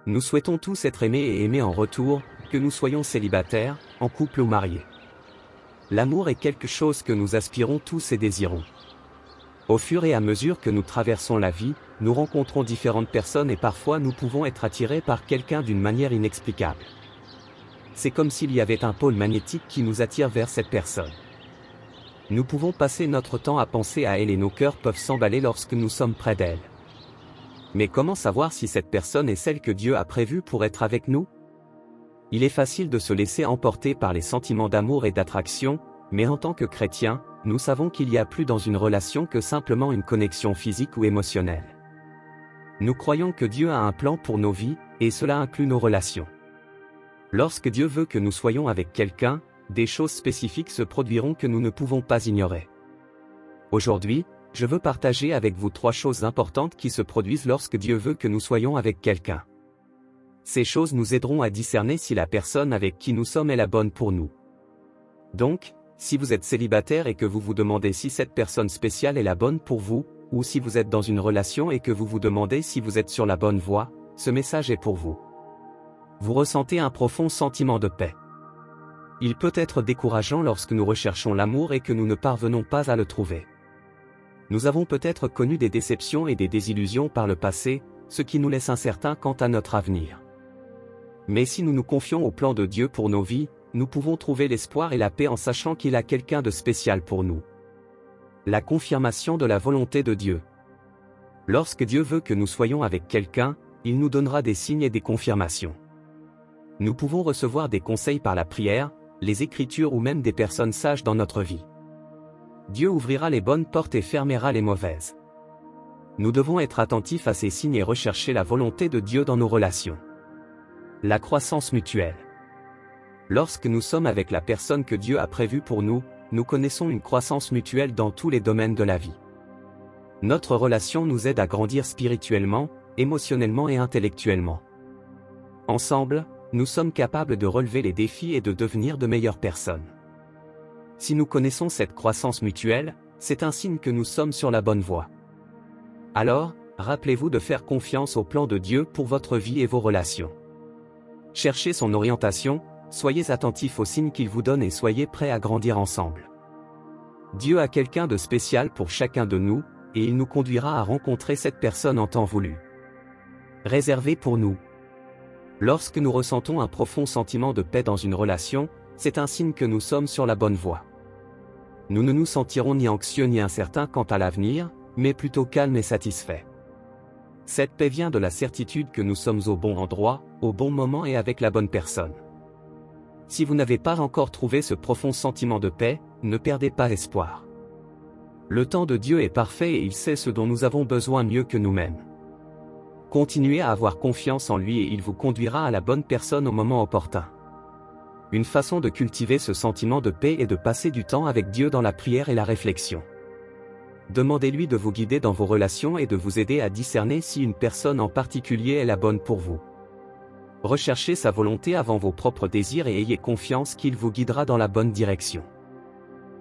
Nous souhaitons tous être aimés et aimés en retour, que nous soyons célibataires, en couple ou mariés. L'amour est quelque chose que nous aspirons tous et désirons. Au fur et à mesure que nous traversons la vie, nous rencontrons différentes personnes et parfois nous pouvons être attirés par quelqu'un d'une manière inexplicable. C'est comme s'il y avait un pôle magnétique qui nous attire vers cette personne. Nous pouvons passer notre temps à penser à elle et nos cœurs peuvent s'emballer lorsque nous sommes près d'elle. Mais comment savoir si cette personne est celle que Dieu a prévue pour être avec nous? Il est facile de se laisser emporter par les sentiments d'amour et d'attraction, mais en tant que chrétiens, nous savons qu'il y a plus dans une relation que simplement une connexion physique ou émotionnelle. Nous croyons que Dieu a un plan pour nos vies, et cela inclut nos relations. Lorsque Dieu veut que nous soyons avec quelqu'un, des choses spécifiques se produiront que nous ne pouvons pas ignorer. Aujourd'hui, je veux partager avec vous 3 choses importantes qui se produisent lorsque Dieu veut que nous soyons avec quelqu'un. Ces choses nous aideront à discerner si la personne avec qui nous sommes est la bonne pour nous. Donc, si vous êtes célibataire et que vous vous demandez si cette personne spéciale est la bonne pour vous, ou si vous êtes dans une relation et que vous vous demandez si vous êtes sur la bonne voie, ce message est pour vous. Vous ressentez un profond sentiment de paix. Il peut être décourageant lorsque nous recherchons l'amour et que nous ne parvenons pas à le trouver. Nous avons peut-être connu des déceptions et des désillusions par le passé, ce qui nous laisse incertains quant à notre avenir. Mais si nous nous confions au plan de Dieu pour nos vies, nous pouvons trouver l'espoir et la paix en sachant qu'il a quelqu'un de spécial pour nous. La confirmation de la volonté de Dieu. Lorsque Dieu veut que nous soyons avec quelqu'un, il nous donnera des signes et des confirmations. Nous pouvons recevoir des conseils par la prière, les Écritures ou même des personnes sages dans notre vie. Dieu ouvrira les bonnes portes et fermera les mauvaises. Nous devons être attentifs à ces signes et rechercher la volonté de Dieu dans nos relations. La croissance mutuelle. Lorsque nous sommes avec la personne que Dieu a prévue pour nous, nous connaissons une croissance mutuelle dans tous les domaines de la vie. Notre relation nous aide à grandir spirituellement, émotionnellement et intellectuellement. Ensemble, nous sommes capables de relever les défis et de devenir de meilleures personnes. Si nous connaissons cette croissance mutuelle, c'est un signe que nous sommes sur la bonne voie. Alors, rappelez-vous de faire confiance au plan de Dieu pour votre vie et vos relations. Cherchez son orientation, soyez attentifs aux signes qu'il vous donne et soyez prêts à grandir ensemble. Dieu a quelqu'un de spécial pour chacun de nous, et il nous conduira à rencontrer cette personne en temps voulu. Réservé pour nous. Lorsque nous ressentons un profond sentiment de paix dans une relation, c'est un signe que nous sommes sur la bonne voie. Nous ne nous sentirons ni anxieux ni incertains quant à l'avenir, mais plutôt calmes et satisfaits. Cette paix vient de la certitude que nous sommes au bon endroit, au bon moment et avec la bonne personne. Si vous n'avez pas encore trouvé ce profond sentiment de paix, ne perdez pas espoir. Le temps de Dieu est parfait et il sait ce dont nous avons besoin mieux que nous-mêmes. Continuez à avoir confiance en lui et il vous conduira à la bonne personne au moment opportun. Une façon de cultiver ce sentiment de paix est de passer du temps avec Dieu dans la prière et la réflexion. Demandez-lui de vous guider dans vos relations et de vous aider à discerner si une personne en particulier est la bonne pour vous. Recherchez sa volonté avant vos propres désirs et ayez confiance qu'il vous guidera dans la bonne direction.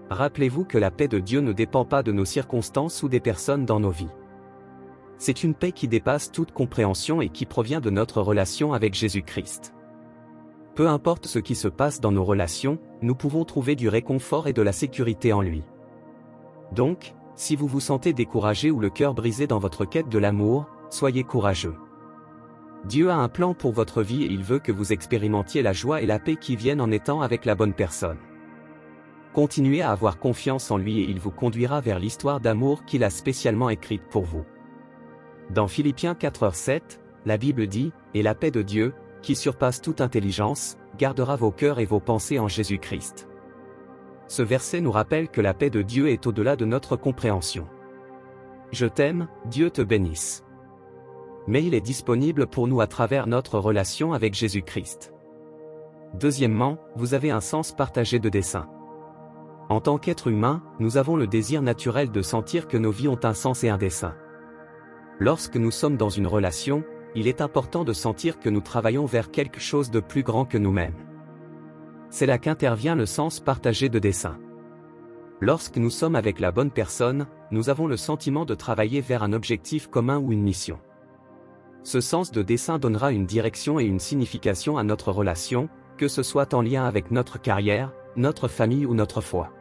Rappelez-vous que la paix de Dieu ne dépend pas de nos circonstances ou des personnes dans nos vies. C'est une paix qui dépasse toute compréhension et qui provient de notre relation avec Jésus-Christ. Peu importe ce qui se passe dans nos relations, nous pouvons trouver du réconfort et de la sécurité en lui. Donc, si vous vous sentez découragé ou le cœur brisé dans votre quête de l'amour, soyez courageux. Dieu a un plan pour votre vie et il veut que vous expérimentiez la joie et la paix qui viennent en étant avec la bonne personne. Continuez à avoir confiance en lui et il vous conduira vers l'histoire d'amour qu'il a spécialement écrite pour vous. Dans Philippiens 4:7, la Bible dit « Et la paix de Dieu, qui surpasse toute intelligence, gardera vos cœurs et vos pensées en Jésus-Christ. » Ce verset nous rappelle que la paix de Dieu est au-delà de notre compréhension. Je t'aime, Dieu te bénisse. Mais il est disponible pour nous à travers notre relation avec Jésus-Christ. Deuxièmement, vous avez un sens partagé de dessein. En tant qu'être humain, nous avons le désir naturel de sentir que nos vies ont un sens et un dessein. Lorsque nous sommes dans une relation, il est important de sentir que nous travaillons vers quelque chose de plus grand que nous-mêmes. C'est là qu'intervient le sens partagé de dessein. Lorsque nous sommes avec la bonne personne, nous avons le sentiment de travailler vers un objectif commun ou une mission. Ce sens de dessein donnera une direction et une signification à notre relation, que ce soit en lien avec notre carrière, notre famille ou notre foi.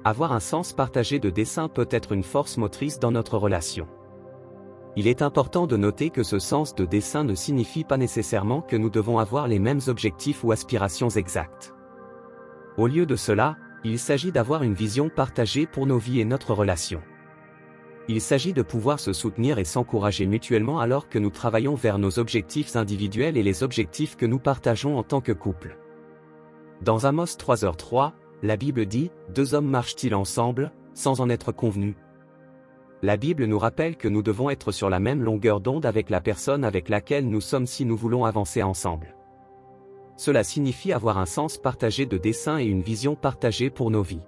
Avoir un sens partagé de dessein peut être une force motrice dans notre relation. Il est important de noter que ce sens de dessein ne signifie pas nécessairement que nous devons avoir les mêmes objectifs ou aspirations exactes. Au lieu de cela, il s'agit d'avoir une vision partagée pour nos vies et notre relation. Il s'agit de pouvoir se soutenir et s'encourager mutuellement alors que nous travaillons vers nos objectifs individuels et les objectifs que nous partageons en tant que couple. Dans Amos 3h3, la Bible dit « Deux hommes marchent-ils ensemble, sans en être convenus ?» La Bible nous rappelle que nous devons être sur la même longueur d'onde avec la personne avec laquelle nous sommes si nous voulons avancer ensemble. Cela signifie avoir un sens partagé de dessein et une vision partagée pour nos vies.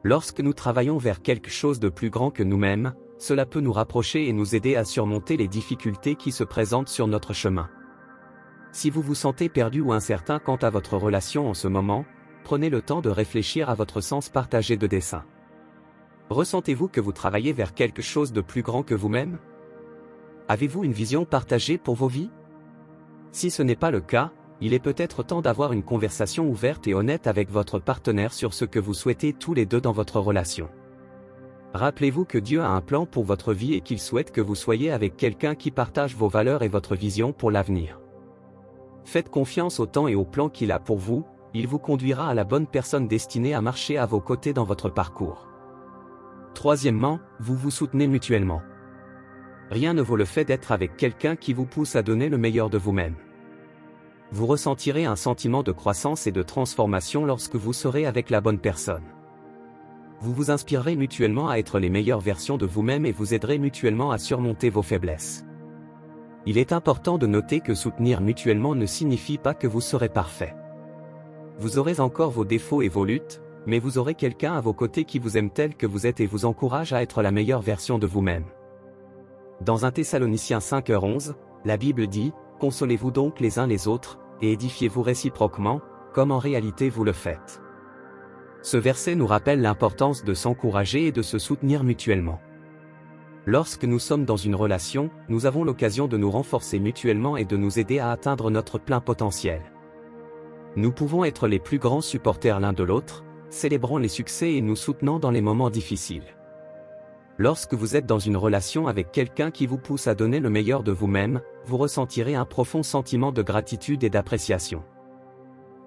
Lorsque nous travaillons vers quelque chose de plus grand que nous-mêmes, cela peut nous rapprocher et nous aider à surmonter les difficultés qui se présentent sur notre chemin. Si vous vous sentez perdu ou incertain quant à votre relation en ce moment, prenez le temps de réfléchir à votre sens partagé de dessein. Ressentez-vous que vous travaillez vers quelque chose de plus grand que vous-même? Avez-vous une vision partagée pour vos vies? Si ce n'est pas le cas, il est peut-être temps d'avoir une conversation ouverte et honnête avec votre partenaire sur ce que vous souhaitez tous les deux dans votre relation. Rappelez-vous que Dieu a un plan pour votre vie et qu'il souhaite que vous soyez avec quelqu'un qui partage vos valeurs et votre vision pour l'avenir. Faites confiance au temps et au plan qu'il a pour vous, il vous conduira à la bonne personne destinée à marcher à vos côtés dans votre parcours. Troisièmement, vous vous soutenez mutuellement. Rien ne vaut le fait d'être avec quelqu'un qui vous pousse à donner le meilleur de vous-même. Vous ressentirez un sentiment de croissance et de transformation lorsque vous serez avec la bonne personne. Vous vous inspirerez mutuellement à être les meilleures versions de vous-même et vous aiderez mutuellement à surmonter vos faiblesses. Il est important de noter que soutenir mutuellement ne signifie pas que vous serez parfait. Vous aurez encore vos défauts et vos luttes, mais vous aurez quelqu'un à vos côtés qui vous aime tel que vous êtes et vous encourage à être la meilleure version de vous-même. Dans 1 Thessaloniciens 5h11, la Bible dit « Consolez-vous donc les uns les autres, et édifiez-vous réciproquement, comme en réalité vous le faites. » Ce verset nous rappelle l'importance de s'encourager et de se soutenir mutuellement. Lorsque nous sommes dans une relation, nous avons l'occasion de nous renforcer mutuellement et de nous aider à atteindre notre plein potentiel. Nous pouvons être les plus grands supporters l'un de l'autre, célébrant les succès et nous soutenant dans les moments difficiles. Lorsque vous êtes dans une relation avec quelqu'un qui vous pousse à donner le meilleur de vous-même, vous ressentirez un profond sentiment de gratitude et d'appréciation.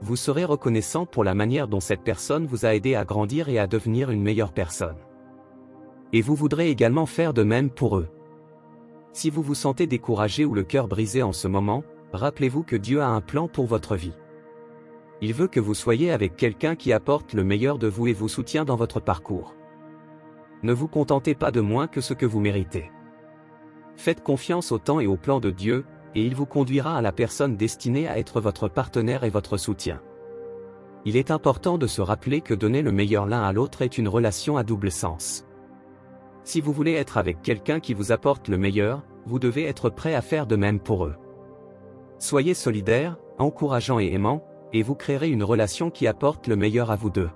Vous serez reconnaissant pour la manière dont cette personne vous a aidé à grandir et à devenir une meilleure personne. Et vous voudrez également faire de même pour eux. Si vous vous sentez découragé ou le cœur brisé en ce moment, rappelez-vous que Dieu a un plan pour votre vie. Il veut que vous soyez avec quelqu'un qui apporte le meilleur de vous et vous soutient dans votre parcours. Ne vous contentez pas de moins que ce que vous méritez. Faites confiance au temps et au plan de Dieu, et il vous conduira à la personne destinée à être votre partenaire et votre soutien. Il est important de se rappeler que donner le meilleur l'un à l'autre est une relation à double sens. Si vous voulez être avec quelqu'un qui vous apporte le meilleur, vous devez être prêt à faire de même pour eux. Soyez solidaires, encourageants et aimants, et vous créerez une relation qui apporte le meilleur à vous deux.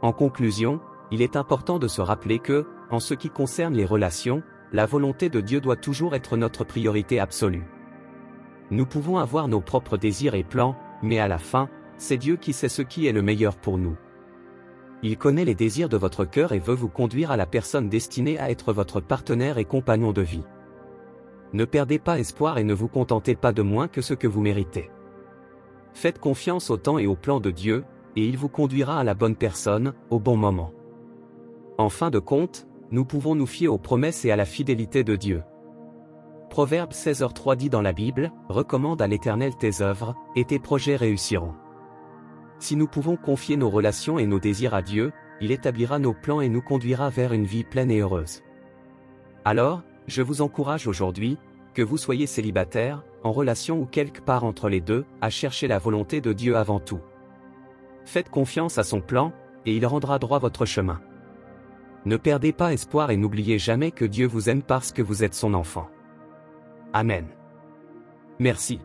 En conclusion, il est important de se rappeler que, en ce qui concerne les relations, la volonté de Dieu doit toujours être notre priorité absolue. Nous pouvons avoir nos propres désirs et plans, mais à la fin, c'est Dieu qui sait ce qui est le meilleur pour nous. Il connaît les désirs de votre cœur et veut vous conduire à la personne destinée à être votre partenaire et compagnon de vie. Ne perdez pas espoir et ne vous contentez pas de moins que ce que vous méritez. Faites confiance au temps et au plan de Dieu, et il vous conduira à la bonne personne, au bon moment. En fin de compte, nous pouvons nous fier aux promesses et à la fidélité de Dieu. Proverbe 16h3 dit dans la Bible, « Recommande à l'Éternel tes œuvres, et tes projets réussiront. » Si nous pouvons confier nos relations et nos désirs à Dieu, il établira nos plans et nous conduira vers une vie pleine et heureuse. Alors, je vous encourage aujourd'hui, que vous soyez célibataire, en relation ou quelque part entre les deux, à chercher la volonté de Dieu avant tout. Faites confiance à son plan, et il rendra droit votre chemin. Ne perdez pas espoir et n'oubliez jamais que Dieu vous aime parce que vous êtes son enfant. Amen. Merci.